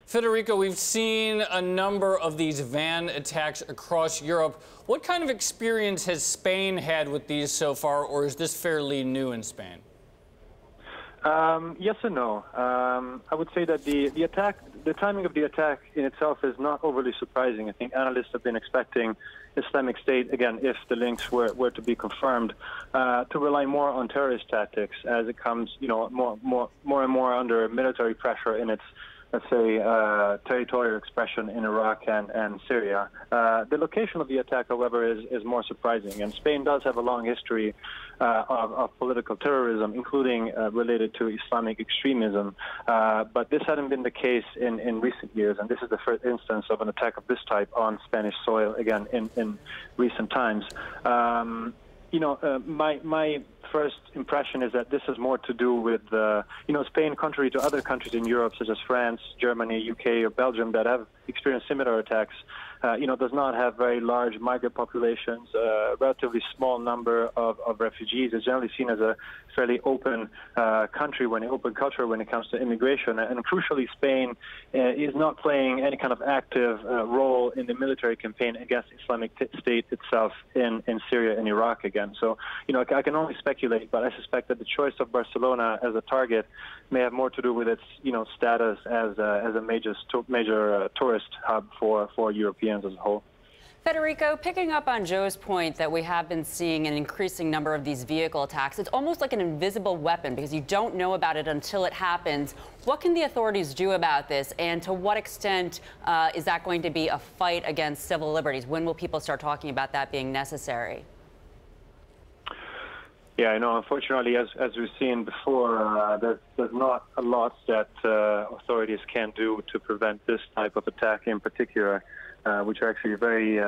Federico, we've seen a number of these van attacks across Europe. What kind of experience has Spain had with these so far, or is this fairly new in Spain? Yes and no. I would say that the timing of the attack in itself is not overly surprising. I think analysts have been expecting Islamic State, again, if the links were to be confirmed, to rely more on terrorist tactics as it comes, more and more under military pressure in its, let's say, territorial expression in Iraq and Syria. The location of the attack, however, is more surprising. And Spain does have a long history of political terrorism, including related to Islamic extremism. But this hadn't been the case in recent years. And this is the first instance of an attack of this type on Spanish soil, again, in recent times. My first impression is that this has more to do with, Spain, contrary to other countries in Europe, such as France, Germany, UK, or Belgium, that have experienced similar attacks, does not have very large migrant populations, relatively small number of refugees. It's generally seen as a fairly open open culture when it comes to immigration. And crucially, Spain is not playing any kind of active role in the military campaign against Islamic State itself in Syria and Iraq again. So, I can only speculate, but I suspect that the choice of Barcelona as a target may have more to do with its, status as a major tourist hub for Europeans as a whole. Federico, picking up on Joe's point that we have been seeing an increasing number of these vehicle attacks, it's almost like an invisible weapon because you don't know about it until it happens. What can the authorities do about this, and to what extent is that going to be a fight against civil liberties? When will people start talking about that being necessary? Yeah, I know. Unfortunately, as we've seen before, there's not a lot that authorities can do to prevent this type of attack in particular, which are actually very,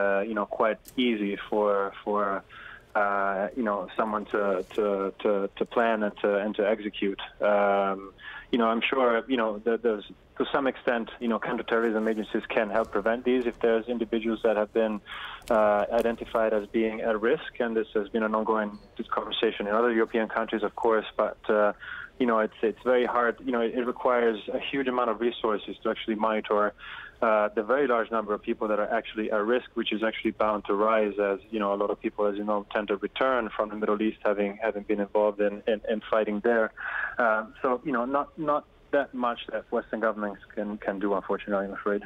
quite easy for someone to plan and to execute. I'm sure, there's to some extent, counterterrorism agencies can help prevent these if there's individuals that have been identified as being at risk, and this has been an ongoing conversation in other European countries, of course, but it's very hard. It requires a huge amount of resources to actually monitor the very large number of people that are actually at risk, which is actually bound to rise as, a lot of people, as you know, tend to return from the Middle East having been involved in fighting there. So, not that much that Western governments can do, unfortunately, I'm afraid.